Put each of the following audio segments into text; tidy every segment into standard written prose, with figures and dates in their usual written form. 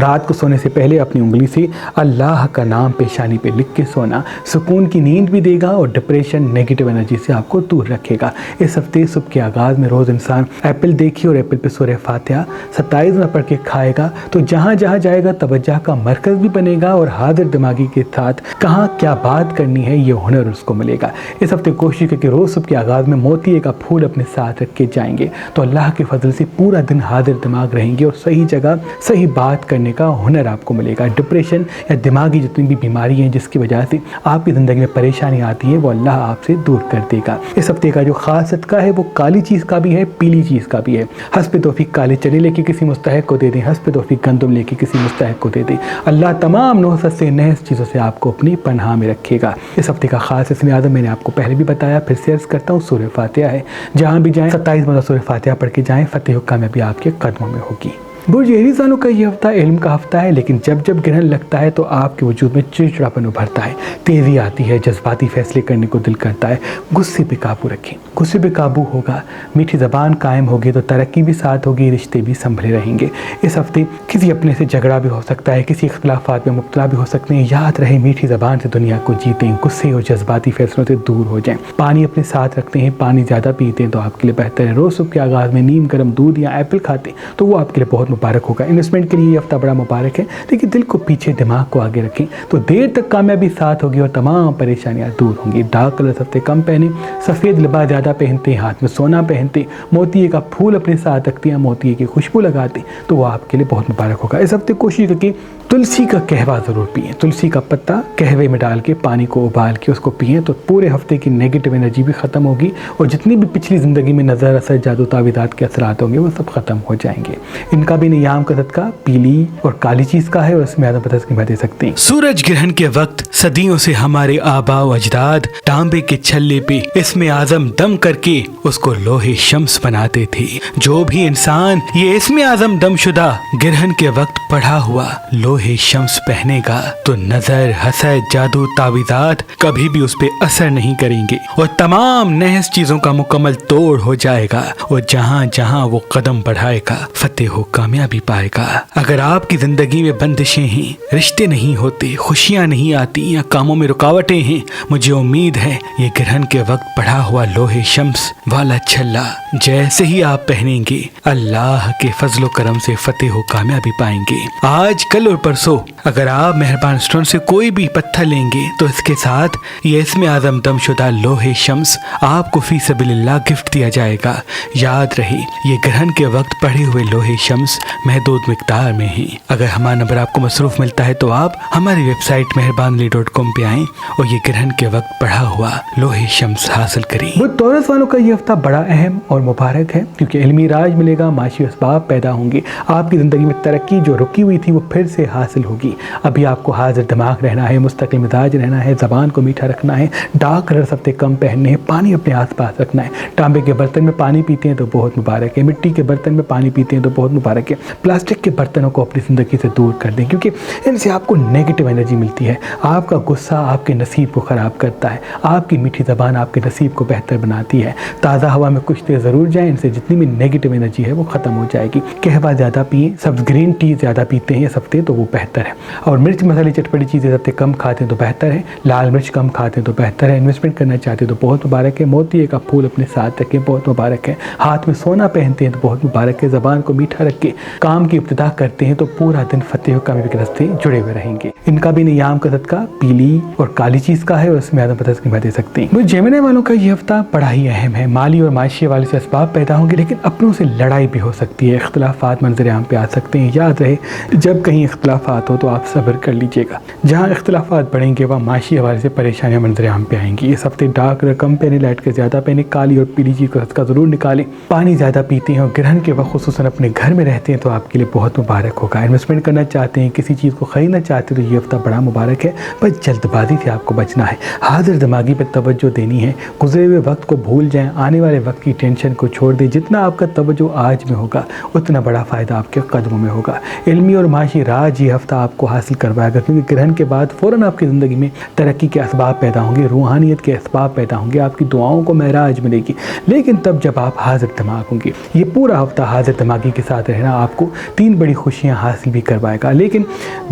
رات کو سونے سے پہلے اپنی انگلی سے اللہ کا نام پیشانی پہ لکھ کے سونا سکون کی نیند بھی دے گا اور ڈپریشن نیگیٹو انرجی سے آپ کو دور رکھے گا۔ اس ہفتے صبح کے آغاز میں روز انسان ایپل دیکھے اور ایپل پہ سورہ فاتحہ 27 بار پڑھ کے کھائے گا تو جہاں جہاں جائے گا توجہ کا مرکز بھی بنے گا اور حاضر دماغی کے ساتھ کہاں کیا بات کرنی ہے یہ ہنر اس کو ملے گا۔ اس ہفتے کوشش کریں کہ روز صبح کے آغاز میں موتیے کا پھول اپنے ساتھ رکھ کے جائیں گے تو اللہ کے فضل سے پورا دن حاضر دماغ رہیں گے اور صحیح جگہ صحیح بات کرنے کا ہنر آپ کو ملے گا۔ ڈپریشن یا دماغی جتنی بھی بیماری ہیں جس کی وجہ سے آپ کی زندگی میں پریشانی آتی ہے وہ اللہ آپ سے دور کر دے گا۔ اس ہفتے کا جو خاص صدقہ ہے وہ کالی چیز کا بھی ہے، پیلی چیز کا بھی ہے۔ حسب توفیق کالے چنے لے کے کسی مستحق کو دے دیں، حسب توفیق گندم لے کے کسی مستحق کو دے دیں۔ اللہ تمام نحوست سے نحس چیزوں سے آپ کو اپنی پناہ میں رکھے گا۔ اس ہفتے کا خاص اسم اعظم میں نے آپ کو پہلے بھی بتایا، پھر سے عرض کرتا ہوں، سورہ فاتحہ ہے۔ جہاں بھی جائیں 27 مرتبہ سورہ فاتحہ پڑھ کے جائیں، فتح و کامیابی آپ کے قدموں میں ہوگی۔ برج ایریز والوں کا یہ ہفتہ علم کا ہفتہ ہے، لیکن جب جب گرہن لگتا ہے تو آپ کے وجود میں چڑچڑاپن ابھرتا ہے، تیزی آتی ہے، جذباتی فیصلے کرنے کو دل کرتا ہے۔ غصے پہ قابو رکھیں، غصے پہ قابو ہوگا، میٹھی زبان قائم ہوگی تو ترقی بھی ساتھ ہوگی، رشتے بھی سنبھلے رہیں گے۔ اس ہفتے کسی اپنے سے جھگڑا بھی ہو سکتا ہے، کسی اختلافات میں مبتلا بھی ہو سکتے ہیں۔ یاد رہے میٹھی زبان سے دنیا کو جیتیں، غصے اور جذباتی فیصلوں سے دور ہو جائیں۔ پانی اپنے ساتھ رکھتے ہیں، پانی زیادہ پیتے ہیں تو آپ کے لیے بہتر ہے۔ روز صبح کے آغاز میں نیم گرم دودھ یا ایپل کھاتے ہیں تو وہ آپ کے لیے بہت مبارک ہوگا۔ انویسٹمنٹ کے لیے یہ ہفتہ بڑا مبارک ہے، لیکن دل کو پیچھے دماغ کو آگے رکھیں تو دیر تک کامیابی ساتھ ہوگی اور تمام پریشانیاں دور ہوں گی۔ ڈارک کلر ہفتے کم پہنیں، سفید لباس زیادہ پہنتے ہیں، ہاتھ میں سونا پہنتے ہیں، موتیے کا پھول اپنے ساتھ رکھتے ہیں، موتیے کی خوشبو لگاتے ہیں تو وہ آپ کے لیے بہت مبارک ہوگا۔ اس ہفتے کوشش کریں تلسی کا قہوہ ضرور پئیں، تلسی کا پتا قہوے میں ڈال کے پانی کو ابال کے اس کو پئیں تو پورے ہفتے کی نیگیٹو انرجی بھی ختم ہوگی اور جتنی بھی پچھلی زندگی میں نظر اثر جادو تعویذات کے اثرات ہوں گے وہ سب ختم ہو جائیں گے۔ ان کا بھی نیام کا صدقہ پیلی اور کالی چیز کا ہے اور اس میں آدم پتہ کی باتیں سکتے ہیں۔ سورج گرہن کے وقت صدیوں سے ہمارے آباء و اجداد تانبے کے چھلے پہ اسم اعظم دم کر کے اس کو لوہے شمس بناتے تھے۔ جو بھی انسان یہ اسم اعظم دم شدہ گرہن کے وقت پڑھا ہوا لوہے شمس پہنے گا تو نظر، حسد، جادو، تعویذات کبھی بھی اس پہ اثر نہیں کریں گے اور تمام نحس چیزوں کا مکمل توڑ ہو جائے گا اور جہاں جہاں وہ قدم بڑھائے گا فتح و کامیابی پائے گا۔ اگر آپ کی زندگی میں بندشیں ہیں، رشتے نہیں ہوتے، خوشیاں نہیں آتی یا کاموں میں رکاوٹیں ہیں، مجھے امید ہے یہ گرہن کے وقت پڑھا ہوا لوہے شمس والا چھلا جیسے ہی آپ پہنیں گے اللہ کے فضل و کرم سے فتح و کامیابی پائیں گے۔ آج، کل اور پرسوں اگر آپ مہربان اسٹون سے کوئی بھی پتھر لیں گے تو اس کے ساتھ یہ اسم اعظم دم شدہ لوہے شمس آپ کو فی سبیل اللہ گفٹ دیا جائے گا۔ یاد رہے یہ گرہن کے وقت پڑھے ہوئے لوہے شمس محدود مقدار میں ہیں۔ اگر ہمارا نمبر آپ کو مصروف ملتا ہے تو آپ ہماری ویب سائٹ meherbanli.com پہ آئیں اور یہ گرہن کے وقت پڑھا ہوا لوہے شمس حاصل کریں۔ وہ ٹورس والوں کا یہ ہفتہ بڑا اہم اور مبارک ہے کیونکہ علمی راج ملے گا، معاشی اسباب پیدا ہوں گے، آپ کی زندگی میں ترقی جو رکی ہوئی تھی وہ پھر سے حاصل ہوگی۔ ابھی آپ کو حاضر دماغ رہنا ہے، مستقل مزاج رہنا ہے، زبان کو میٹھا رکھنا ہے، ڈارک کلر ہفتے کم پہننے ہیں، پانی اپنے آس پاس رکھنا ہے۔ تانبے کے برتن میں پانی پیتے ہیں تو بہت مبارک ہے، مٹی کے برتن میں پانی پیتے ہیں تو بہت مبارک ہے۔ پلاسٹک کے برتنوں کو اپنی زندگی سے دور کر دیں کیونکہ ان سے آپ کو نیگیٹو انرجی ملتی ہے۔ آپ کا غصہ آپ کے نصیب کو خراب کرتا ہے، آپ کی میٹھی زبان آپ کے نصیب کو بہتر بناتی ہے۔ تازہ ہوا میں کچھ دیر ضرور جائیں، ان سے جتنی بھی نیگیٹو انرجی ہے وہ ختم ہو جائے گی۔ قہوہ زیادہ پئیں، سبز گرین ٹی زیادہ پیتے ہیں اس ہفتے تو وہ بہتر ہے، اور مرچ مسالے چٹپٹی چیزیں ہفتے کم کھاتے ہیں تو بہتر ہے، لال مرچ کم کھاتے ہیں تو بہتر ہے۔ انویسٹمنٹ کرنا چاہتے ہیں تو بہت مبارک ہے، موتیے کا پھول اپنے ساتھ رکھیں، بہت مبارک ہے۔ ہاتھ میں سونا پہنتے ہیں تو بہت مبارک ہے، زبان کو میٹھا رکھ کے کام کی ابتدا کرتے ہیں تو پورا دن فتح و کامیابی کے راستے جڑے ہوئے رہیں گے۔ ان کا بھی نیام کا صدقہ پیلی اور کالی چیز کا ہے اور اس میں آدم پتہ کی باتیں سکتے ہیں۔ وہ جیمنی والوں کا یہ ہفتہ بڑا ہی اہم ہے، مالی اور معاشی حوالے سے اسباب پیدا ہوں گے لیکن اپنوں سے لڑائی بھی ہو سکتی ہے، اختلافات منظر عام پہ آ سکتے ہیں۔ یاد رہے جب کہیں اختلافات ہو تو آپ صبر کر لیجیے گا، جہاں اختلافات بڑھیں گے وہاں معاشی حوالے سے پریشانیاں منظر عام پہ آئیں گی۔ اس ہفتے ڈارک رقم پہنے، لائٹ کے زیادہ پہنے، کالی اور پیلی چیز کا صدقہ ضرور نکالیں، پانی زیادہ پیتے ہیں اور گرہن کے وقت خصوصاً اپنے گھر میں رہتے ہیں تو آپ کے لیے بہت مبارک ہوگا۔ انویسٹمنٹ کرنا چاہتے ہیں، کسی چیز کو خریدنا چاہتے ہیں تو یہ ہفتہ بڑا مبارک ہے، بس جلد بازی سے آپ کو بچنا ہے، حاضر دماغی پہ توجہ دینی ہے، گزرے ہوئے وقت کو بھول جائیں، آنے والے وقت کی ٹینشن کو چھوڑ دیں، جتنا آپ کا توجہ آج میں ہوگا اتنا بڑا فائدہ آپ کے قدموں میں ہوگا۔ علمی اور معاشی راج یہ ہفتہ آپ کو حاصل کروائے گا، کیونکہ گرہن کے بعد فوراً آپ کی زندگی میں ترقی کے اسباب پیدا ہوں گے، روحانیت کے اسباب پیدا ہوں گے، آپ کی دعاؤں کو معراج ملے گی، لیکن تب جب آپ حاضر دماغ ہوں گے۔ یہ پورا ہفتہ حاضر دماغی کے ساتھ رہنا آپ کو 3 بڑی خوشیاں حاصل بھی کروائے گا، لیکن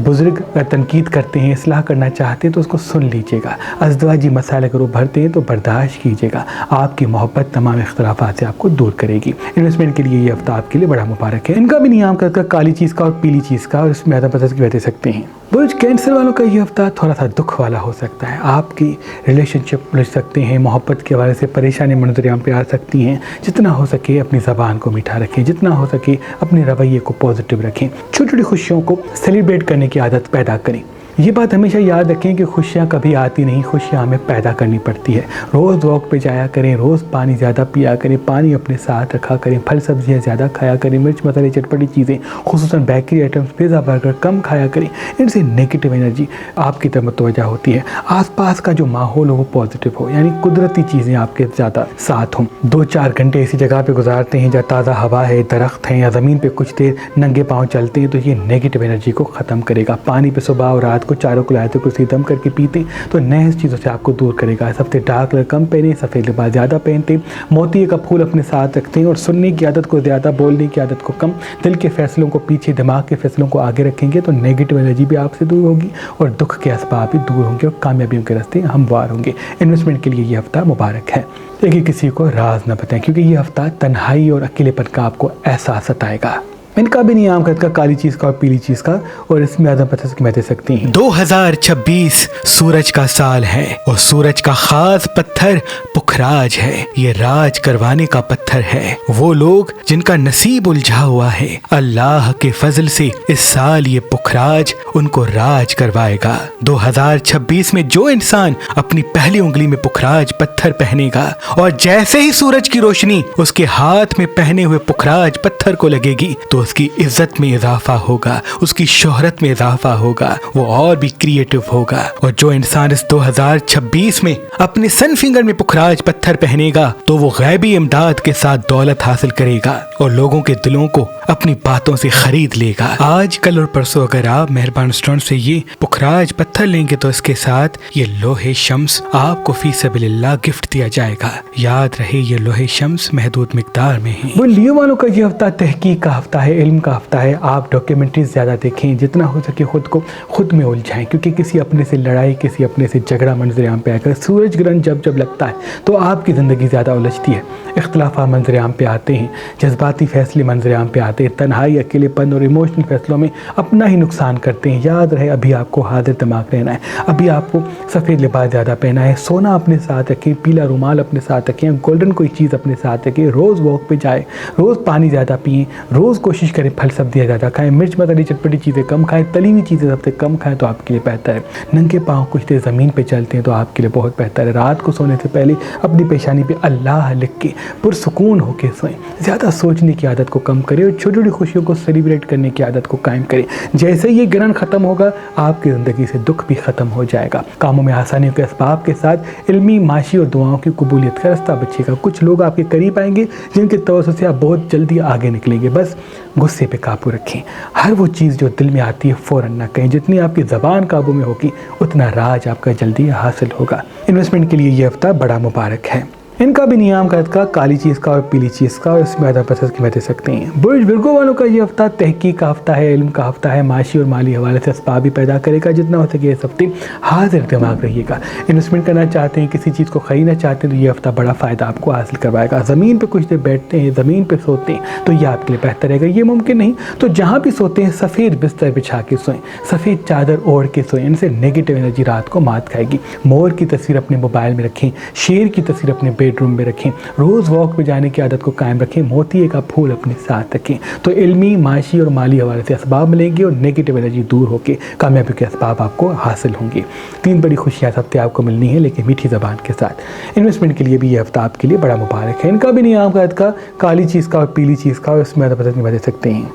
بزرگ تنقید کرتے ہیں، اصلاح کرنا چاہتے ہیں تو اس کو سن لیجیے گا، ازدواجی مسائل اگر ابھرتے ہیں تو برداشت کیجیے گا، آپ کی محبت تمام اختلافات سے آپ کو دور کرے گی۔ انویسٹمنٹ کے لیے یہ ہفتہ آپ کے لیے بڑا مبارک ہے، ان کا بھی نیام کا کالی چیز کا اور پیلی چیز کا، اور اس میں عدم پسند کی وجہ سکتے ہیں۔ برج کینسر والوں کا یہ ہفتہ تھوڑا سا دکھ والا ہو سکتا ہے، آپ کی ریلیشن شپ الجھ سکتے ہیں، محبت کے حوالے سے پریشانی منظر عام پہ آ سکتی ہیں، جتنا ہو سکے اپنی زبان کو میٹھا رکھیں، جتنا ہو سکے اپنے رویے کو پازیٹیو رکھیں، چھوٹی چھوٹی خوشیوں کو سیلیبریٹ کرنے کی عادت پیدا کریں۔ یہ بات ہمیشہ یاد رکھیں کہ خوشیاں کبھی آتی نہیں، خوشیاں ہمیں پیدا کرنی پڑتی ہے۔ روز واک پہ جایا کریں، روز پانی زیادہ پیا کریں، پانی اپنے ساتھ رکھا کریں، پھل سبزیاں زیادہ کھایا کریں، مرچ مسالے چٹپٹی چیزیں خصوصاً بیکری آئٹمز پیزا برگر کم کھایا کریں، ان سے نیگیٹو انرجی آپ کی طرف متوجہ ہوتی ہے۔ آس پاس کا جو ماحول ہو وہ پازیٹیو ہو، یعنی قدرتی چیزیں آپ کے زیادہ ساتھ ہوں۔ 2-4 گھنٹے ایسی جگہ پہ گزارتے ہیں جہاں تازہ ہوا ہے، درخت ہیں، یا زمین پہ کچھ دیر ننگے پاؤں چلتے ہیں تو یہ نیگیٹو انرجی کو ختم کرے گا۔ پانی پہ صبح اور رات کو چاروں کو آیتوں کو دم کر کے پیتے تو نئے چیزوں سے آپ کو دور کرے گا۔ اس ہفتے ڈارک کلر کم پہنیں، سفید لباس زیادہ پہنتے، موتی کا پھول اپنے ساتھ رکھتے ہیں، اور سننے کی عادت کو زیادہ، بولنے کی عادت کو کم، دل کے فیصلوں کو پیچھے، دماغ کے فیصلوں کو آگے رکھیں گے تو نیگیٹو انرجی بھی آپ سے دور ہوگی اور دکھ کے اسباب بھی دور ہوں گے اور کامیابیوں کے راستے ہموار ہوں گے۔ انویسٹمنٹ کے لیے یہ ہفتہ مبارک ہے، لیکن کسی کو راز نہ بتائیں کیونکہ یہ ہفتہ تنہائی اور اکیلے پن کا آپ کو احساس ستائے گا۔ ان کا بھی نیام کا کالی چیز کا اور پیلی چیز کا، اور اس میں عدم پسند کی دے سکتے ہیں۔ 2026 سورج کا سال ہے اور سورج کا خاص پتھر پکھراج ہے، یہ راج کروانے کا پتھر ہے۔ وہ لوگ جن کا نصیب الجھا ہوا ہے، اللہ کے فضل سے اس سال یہ پکھراج ان کو راج کروائے گا۔ 2026 میں جو انسان اپنی پہلی انگلی میں پکھراج پتھر پہنے گا اور جیسے ہی سورج کی روشنی اس کے ہاتھ میں پہنے ہوئے پکھراج پتھر کو لگے گی تو اس کی عزت میں اضافہ ہوگا، اس کی شہرت میں اضافہ ہوگا، وہ اور بھی کریٹو ہوگا۔ اور جو انسان اس 2026 میں اپنے سن فنگر میں پکھراج پتھر پہنے گا تو وہ غیبی امداد کے ساتھ دولت حاصل کرے گا اور لوگوں کے دلوں کو اپنی باتوں سے خرید لے گا۔ آج کل اور پرسوں اگر آپ مہربان اسٹون سے یہ پکھراج پتھر لیں گے تو اس کے ساتھ یہ لوہے شمس آپ کو فی سبیل اللہ گفٹ دیا جائے گا۔ یاد رہے یہ لوہے شمس محدود مقدار میں ہیں۔ وہ لیو والوں کا یہ ہفتہ تحقیق کا ہفتہ ہے، علم کا ہفتہ ہے، آپ ڈاکیومنٹریز زیادہ دیکھیں، جتنا ہو سکے خود کو خود میں الجھائیں، کیونکہ کسی اپنے سے لڑائی، کسی اپنے سے جھگڑا منظر عام پہ آ کر سورج گرہن جب لگتا ہے تو آپ کی زندگی زیادہ الجھتی ہے، اختلافات منظر عام پہ آتے ہیں، جذباتی فیصلے منظر عام پہ آتے ہیں، تنہائی، اکیلے پن اور ایموشنل فیصلوں میں اپنا ہی نقصان کرتے ہیں۔ یاد رہے ابھی آپ کو حاضر دماغ رہنا ہے، ابھی آپ کو سفید لباس زیادہ پہنا ہے، سونا اپنے ساتھ رکھیں، پیلا رومال اپنے ساتھ رکھیں، گولڈن کوئی چیز اپنے ساتھ رکھیں، روز واک پہ جائیں، روز پانی زیادہ پئیں، روز کوشش کریں پھل سبزیاں زیادہ کھائیں، مرچ مسالے چٹپٹی چیزیں کم کھائیں، تلی ہوئی چیزیں سب سے کم کھائیں تو آپ کے لیے بہتر ہے۔ ننگے پاؤں کچھ دیر زمین پہ چلتے ہیں تو آپ کے لیے بہت بہتر ہے۔ رات کو سونے سے پہلے اپنی پیشانی پہ اللہ لکھ کے پرسکون ہو کے سوئیں، زیادہ سوچنے کی عادت کو کم کریں اور چھوٹی چھوٹی خوشیوں کو سیلیبریٹ کرنے کی عادت کو قائم کریں۔ جیسے یہ گرہن ختم ہوگا آپ کی زندگی سے دکھ بھی ختم ہو جائے گا، کاموں میں آسانیوں کے اسباب کے ساتھ علمی، معاشی اور دعاؤں کی قبولیت کا راستہ بچے گا۔ کچھ لوگ آپ کے قریب آئیں گے جن کے توسط سے آپ بہت جلدی آگے نکلیں گے، بس غصے پہ قابو رکھیں، ہر وہ چیز جو دل میں آتی ہے فوراً نہ کہیں، جتنی آپ کی زبان قابو میں ہوگی اتنا راج آپ کا جلدی حاصل ہوگا۔ انویسٹمنٹ کے لیے یہ ہفتہ بڑا مبارک ہے، ان کا بھی نیام کا کالی چیز کا اور پیلی چیز کا، اور اس میں عدم پسند کی دے سکتے ہیں۔ برج ورگو والوں کا یہ ہفتہ تحقیق کا ہفتہ ہے، علم کا ہفتہ ہے، معاشی اور مالی حوالے سے اسباب بھی پیدا کرے گا، جتنا ہو سکے اس ہفتے حاضر دماغ رہیے گا۔ انویسٹمنٹ کرنا چاہتے ہیں، کسی چیز کو خریدنا چاہتے ہیں تو یہ ہفتہ بڑا فائدہ آپ کو حاصل کروائے گا۔ زمین پہ کچھ دیر بیٹھتے ہیں، زمین پہ سوتے ہیں تو یہ آپ کے لیے بہتر رہے گا۔ یہ ممکن نہیں تو جہاں بھی سوتے ہیں سفید بستر بچھا کے سوئیں، سفید چادر اوڑھ کے سوئیں، ان سے نیگیٹو انرجی رات کو مات کھائے گی۔ مور کی تصویر اپنے موبائل میں رکھیں، شیر کی تصویر اپنے بیڈ روم میں رکھیں، روز واک پہ جانے کی عادت کو قائم رکھیں، موتی کا پھول اپنے ساتھ رکھیں تو علمی، معاشی اور مالی حوالے سے اسباب ملیں گے اور نیگیٹو انرجی دور ہو کے کامیابی کے اسباب آپ کو حاصل ہوں گے۔ 3 بڑی خوشیاں اس ہفتے آپ کو ملنی ہیں لیکن میٹھی زبان کے ساتھ۔ انویسٹمنٹ کے لیے بھی یہ ہفتہ آپ کے لیے بڑا مبارک ہے، ان کا بھی نیام کا کالی چیز کا اور پیلی چیز کا، اور اس میں پسند نہیں بدل سکتے ہیں۔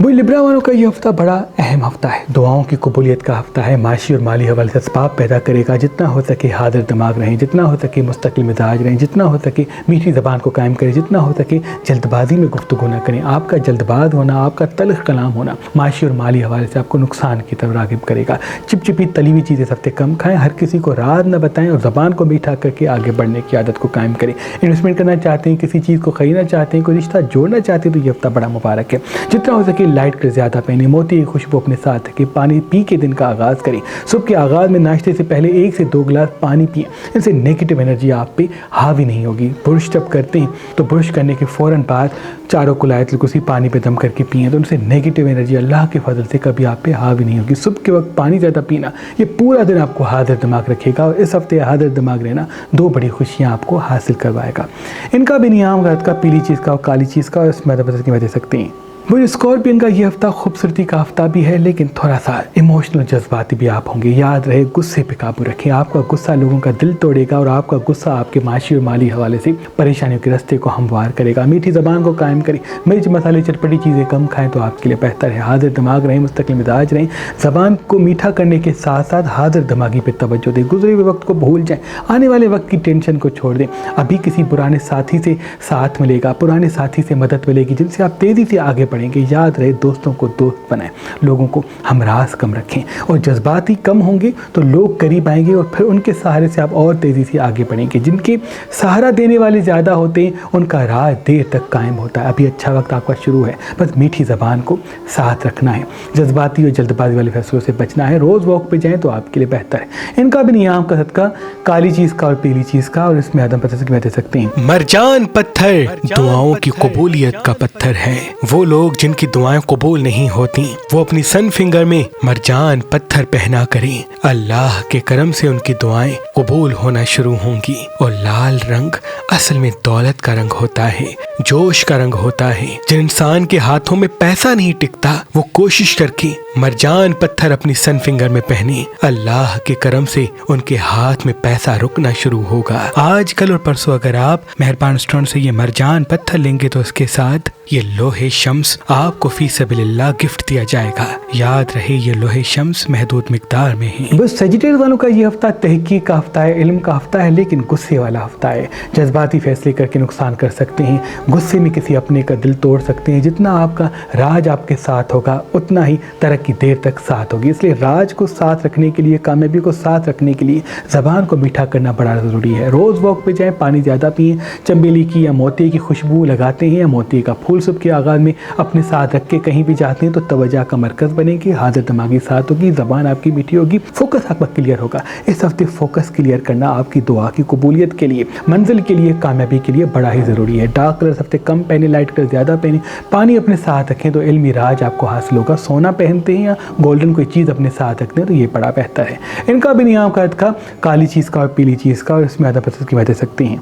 وہ لبرا والوں کا یہ ہفتہ بڑا اہم ہفتہ ہے، دعاؤں کی قبولیت کا ہفتہ ہے، معاشی اور مالی حوالے سے اسباب پیدا کرے گا۔ جتنا ہو سکے حاضر دماغ رہیں، جتنا ہو سکے مستقل مزاج رہیں، جتنا ہو سکے میٹھی زبان کو قائم کریں، جتنا ہو سکے جلد بازی میں گفتگو نہ کریں۔ آپ کا جلد باز ہونا، آپ کا تلخ کلام ہونا معاشی اور مالی حوالے سے آپ کو نقصان کی طرف راغب کرے گا۔ چپچپی تلی ہوئی چیزیں سب سے کم کھائیں، ہر کسی کو راز نہ بتائیں اور زبان کو میٹھا کر کے آگے بڑھنے کی عادت کو قائم کریں۔ انویسٹمنٹ کرنا چاہتے ہیں، کسی چیز کو خریدنا چاہتے ہیں، کوئی رشتہ جوڑنا چاہتے ہیں تو یہ ہفتہ بڑا مبارک ہے۔ جتنا ہو سکے لائٹ کر زیادہ پہنے، موتی کی خوشبو اپنے ساتھ رکھیں، پانی پی کے دن کا آغاز کریں۔ صبح کے آغاز میں ناشتے سے پہلے 1 سے 2 گلاس پانی پئیں، ان سے نیگیٹو انرجی آپ پہ حاوی نہیں ہوگی۔ برش جب کرتے ہیں تو برش کرنے کے فوراً بعد چاروں کل آیت الکرسی پانی پہ دم کر کے پئیں، تو ان سے نیگیٹو انرجی اللہ کے فضل سے کبھی آپ پہ حاوی نہیں ہوگی۔ صبح کے وقت پانی زیادہ پینا یہ پورا دن آپ کو حاضر دماغ رکھے گا، اور اس ہفتے حاضر دماغ رہنا 2 بڑی خوشیاں آپ کو حاصل کروائے گا۔ ان کا بھی نیام غلط کا پیلی چیز کا اور کالی چیز کا، اور اس میں دے سکتے ہیں۔ وہ اسکارپین کا یہ ہفتہ خوبصورتی کا ہفتہ بھی ہے، لیکن تھوڑا سا ایموشنل جذباتی بھی آپ ہوں گے۔ یاد رہے غصے پہ قابو رکھیں، آپ کا غصہ لوگوں کا دل توڑے گا، اور آپ کا غصہ آپ کے معاشی اور مالی حوالے سے پریشانیوں کے راستے کو ہموار کرے گا۔ میٹھی زبان کو قائم کریں، مرچ مسالے چٹپٹی چیزیں کم کھائیں تو آپ کے لیے بہتر ہے۔ حاضر دماغ رہیں، مستقل مزاج رہیں، زبان کو میٹھا کرنے کے ساتھ ساتھ حاضر دماغی پہ توجہ دیں، گزرے ہوئے وقت کو بھول جائیں، آنے والے وقت کی ٹینشن کو چھوڑ دیں۔ ابھی کسی پرانے ساتھی سے ساتھ ملے گا، پرانے ساتھی سے مدد ملے گی جن سے آپ تیزی سے آگے بڑھیں گے۔ یاد رہے دوستوں کو دوست بنائیں، لوگوں کو ہمراز کم رکھیں، اور جذباتی کم ہوں گے تو لوگ قریب آئیں گے، اور پھر ان کے سہارے سے آپ اور تیزی سے آگے بڑھیں گے۔ جن کے سہارا دینے والے زیادہ ہوتے ہیں ان کا راز دیر تک قائم ہوتا ہے۔ ابھی اچھا وقت آپ کا شروع ہے، بس میٹھی زبان کو ساتھ رکھنا ہے، جذباتی اور جلد بازی والے فیصلوں سے بچنا ہے۔ روز واک پہ جائیں تو آپ کے لیے بہتر ہے۔ ان کا بھی نیام کا صدقہ کالی چیز کا اور پیلی چیز کا، اور اس میں عدم پسند کی دے سکتے ہیں۔ مرجان پتھر دعاؤں کی قبولیت کا پتھر ہے۔ وہ لوگ جن کی دعائیں قبول نہیں ہوتی وہ اپنی سن فنگر میں مرجان پتھر پہنا کریں، اللہ کے کرم سے ان کی دعائیں قبول ہونا شروع ہوں گی۔ اور لال رنگ اصل میں دولت کا رنگ ہوتا ہے، جوش کا رنگ ہوتا ہے۔ جن انسان کے ہاتھوں میں پیسہ نہیں ٹکتا وہ کوشش کر کے مرجان پتھر اپنی سن فنگر میں پہنے، اللہ کے کرم سے ان کے ہاتھ میں پیسہ رکنا شروع ہوگا۔ آج کل اور پرسوں اگر آپ مہربان اسٹون سے یہ مرجان پتھر لیں گے تو اس کے ساتھ یہ لوہے شمس آپ کو فی سبیل اللہ گفٹ دیا جائے گا۔ یاد رہے یہ لوہے شمس محدود مقدار میں ہیں۔ بس سیجیٹیریس والوں کا یہ ہفتہ تحقیق کا ہفتہ ہے، علم کا ہفتہ ہے، لیکن غصے والا ہفتہ ہے۔ جذباتی فیصلے کر کے نقصان کر سکتے ہیں، غصے میں کسی اپنے کا دل توڑ سکتے ہیں۔ جتنا آپ کا راج آپ کے ساتھ ہوگا اتنا ہی ترقی دیر تک ساتھ ہوگی۔ اس لیے راج کو ساتھ رکھنے کے لیے، کامیابی کو ساتھ رکھنے کے لیے زبان کو میٹھا کرنا بڑا ضروری ہے۔ روز واک پہ جائیں، پانی زیادہ پئیں، چنبیلی کی یا موتی کی خوشبو لگاتے ہیں یا موتی کا پھول صبح کے آغاز میں اپنے ساتھ رکھ کے کہیں بھی جاتے ہیں تو توجہ کا مرکز بنے گی، حاضر دماغی ساتھ ہوگی، زبان آپ کی میٹھی ہوگی، فوکس آپ کا کلیئر ہوگا۔ اس ہفتے فوکس کلیئر کرنا آپ کی دعا کی قبولیت کے لیے، منزل کے لیے، کامیابی کے لیے بڑا ہی ضروری ہے۔ ڈارک کلر ہفتے کم پہنے، لائٹ کلر زیادہ پہنے، پانی اپنے ساتھ رکھیں تو علمی راج آپ کو حاصل ہوگا۔ سونا پہنتے ہیں یا گولڈن کوئی چیز اپنے ساتھ رکھتے ہیں تو یہ بڑا بہتر ہے۔ ان کا بھی نیام کا کالی چیز کا اور پیلی چیز کا، اور اس میں آدھا پسند کی دے سکتے ہیں۔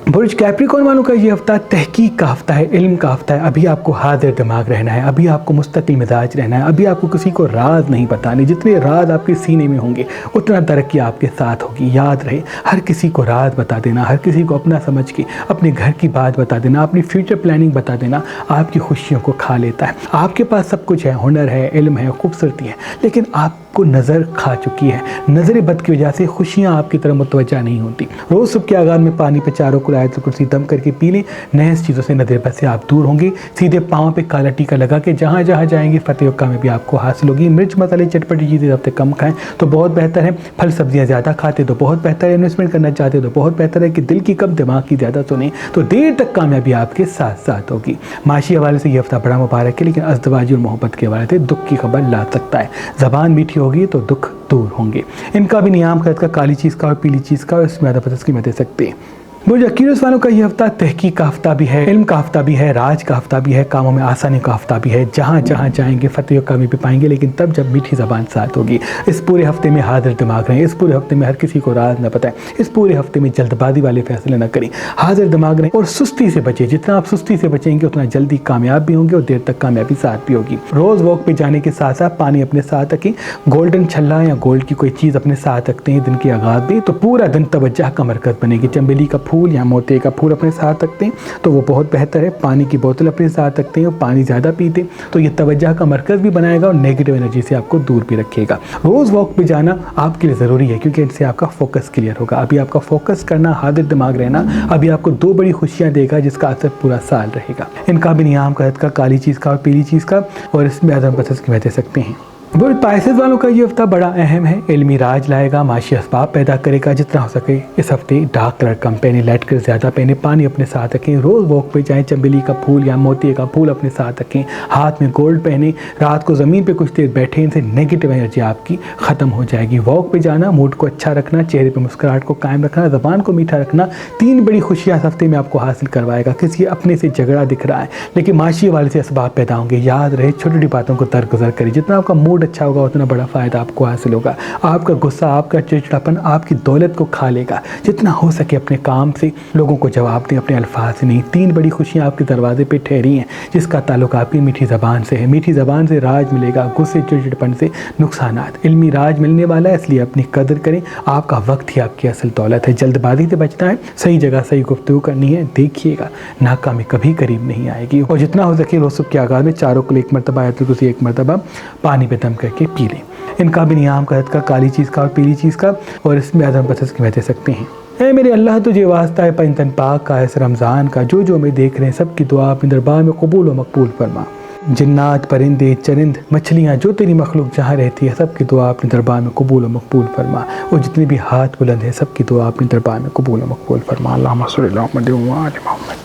برج کیپریکارن والوں کا یہ ہفتہ تحقیق کا ہفتہ ہے، علم کا ہفتہ ہے۔ ابھی آپ کو حاضر دماغ رہنا ہے، ابھی آپ کو مستقل مزاج رہنا ہے، ابھی آپ کو کسی کو راز نہیں بتانے۔ جتنے راز آپ کے سینے میں ہوں گے اتنا ترقی آپ کے ساتھ ہوگی۔ یاد رہے ہر کسی کو راز بتا دینا، ہر کسی کو اپنا سمجھ کے اپنے گھر کی بات بتا دینا، اپنی فیوچر پلاننگ بتا دینا آپ کی خوشیوں کو کھا لیتا ہے۔ آپ کے پاس سب کچھ ہے، ہنر ہے، علم ہے، خوبصورتی ہے، لیکن آپ کو نظر کھا چکی ہے۔ نظر بد کی وجہ سے خوشیاں آپ کی طرف متوجہ نہیں ہوتی۔ روز صبح کے آغاز میں پانی پہ چاروں کو آیت الکرسی دم کر کے پی لیں، نئے چیزوں سے نظر بد سے آپ دور ہوں گے۔ سیدھے پاؤں پہ کالا ٹیکا لگا کے جہاں جہاں جائیں گے فتح و کامیابی آپ کو حاصل ہوگی۔ مرچ مسالے چٹپٹی چیزیں ہفتے کم کھائیں تو بہت بہتر ہے، پھل سبزیاں زیادہ کھاتے تو بہت بہتر ہے، انویسٹمنٹ کرنا چاہتے تو بہت بہتر ہے کہ دل کی کم دماغ کی زیادہ سنیں تو دیر تک کامیابی آپ کے ساتھ ساتھ ہوگی۔ معاشی حوالے سے یہ ہفتہ بڑا مبارک ہے، لیکن ازدواجی اور محبت کے حوالے سے دکھ کی خبر لا سکتا ہے۔ زبان میٹھی ہوگی تو دکھ دور ہوں گے۔ ان کا بھی نیام کا کالی چیز کا اور پیلی چیز کا، اور اس میں آدھا کی دے سکتے ہیں۔ برج ایکویریس والوں کا یہ ہفتہ تحقیق کا ہفتہ بھی ہے، علم کا ہفتہ بھی ہے، راج کا ہفتہ بھی ہے، کاموں میں آسانی کا ہفتہ بھی ہے۔ جہاں جہاں جائیں گے فتح و کامیابی پائیں گے، لیکن تب جب میٹھی زبان ساتھ ہوگی۔ اس پورے ہفتے میں حاضر دماغ رہیں، اس پورے ہفتے میں ہر کسی کو راز نہ بتائیں، اس پورے ہفتے میں جلد بازی والے فیصلے نہ کریں، حاضر دماغ رہیں اور سستی سے بچیں۔ جتنا آپ سستی سے بچیں گے اتنا جلدی کامیاب بھی ہوں گے اور دیر تک کامیابی ساتھ بھی ہوگی۔ روز واک پہ جانے کے ساتھ ساتھ پانی اپنے ساتھ رکھیں، گولڈن چھلا یا گولڈ کی کوئی چیز اپنے ساتھ رکھتے ہیں دن کے آغاز میں تو پورا دن توجہ کا مرکز بنے گی۔ چنبیلی کا پھول یا موتی کا پھول اپنے ساتھ رکھتے ہیں تو وہ بہت بہتر ہے. پانی کی بوتل اپنے ساتھ رکھتے ہیں اور پانی زیادہ پیتے ہیں تو یہ توجہ کا مرکز بھی بنائے گا اور نیگیٹو انرجی سے آپ کو دور بھی رکھے گا. روز واک پہ جانا آپ کے لیے ضروری ہے کیونکہ ان سے آپ کا فوکس کلیئر ہوگا. ابھی آپ کا فوکس کرنا، حاضر دماغ رہنا ابھی آپ کو 2 بڑی خوشیاں دے گا جس کا اثر پورا سال رہے گا. ان کا بھی نیام کا کا کالی چیز کا اور پیلی چیز کا، اور اس میں عدم بسس کی وجہ سکتے ہیں. پائسز والوں کا یہ ہفتہ بڑا اہم ہے. علمی راج لائے گا، معاشی اسباب پیدا کرے گا. جتنا ہو سکے اس ہفتے ڈارک کلر کم پہنے، لائٹ کلر زیادہ پہنے، پانی اپنے ساتھ رکھیں. روز واک پہ جائیں، چنبیلی کا پھول یا موتی کا پھول اپنے ساتھ رکھیں. ہاتھ میں گولڈ پہنیں. رات کو زمین پہ کچھ دیر بیٹھیں، ان سے نیگیٹو انرجی آپ کی ختم ہو جائے گی. واک پہ جانا، موڈ کو اچھا رکھنا، چہرے پہ مسکراہٹ کو قائم رکھنا، زبان کو میٹھا رکھنا 3 بڑی خوشیاں اس ہفتے میں آپ کو حاصل کروائے گا. کسی اپنے سے جھگڑا دکھ رہا ہے لیکن معاشی والے سے اسباب پیدا ہوں گے. یاد رہے چھوٹی چھوٹی باتوں کو درگزر کریں. جتنا آپ کا موڈ اچھا ہوگا اتنا بڑا فائدہ آپ کو حاصل ہوگا. آپ کا غصہ، آپ کا چڑچڑاپن آپ کی دولت کو کھا لے گا. جتنا ہو سکے اپنے کام سے لوگوں کو جواب دیں، اپنے الفاظ سے نہیں. 3 بڑی خوشیاں آپ کے دروازے پہ ٹھہری ہیں جس کا تعلق آپ کی میٹھی زبان سے ہے. میٹھی زبان سے راج ملے گا، غصے چڑچڑپن سے نقصانات. علمی راج ملنے والا ہے، اس لیے اپنی قدر کریں. آپ کا وقت ہی آپ کی اصل دولت ہے. جلد بازی سے بچنا ہے، صحیح جگہ صحیح گفتگو کرنی ہے. دیکھیے گا ناکامی کبھی قریب نہیں آئے گی. اور جتنا ہو سکے روز صبح کے آغاز میں 4 کو 1 مرتبہ آیت الکرسی 1 مرتبہ پانی پہ دم کر کے پی لیں. ان کا بھی نیام کا کالی چیز کا اور پیلی چیز کا، اور اس میں عدم بسس کی وجہ سکتے ہیں. اے میرے اللہ تجھے واسطہ ہے پنجتن پاک کا، اس رمضان کا جو میں دیکھ رہے ہیں سب کی دعا اپنے دربار میں قبول و مقبول فرما. جنات، پرندے، چرند، مچھلیاں، جو تیری مخلوق جہاں رہتی ہے سب کی دعا اپنے دربار میں قبول و مقبول فرما. اور جتنے بھی ہاتھ بلند ہیں سب کی دعا اپنے دربار میں قبول و مقبول فرما. اللہم صلی علی محمد و آل محمد.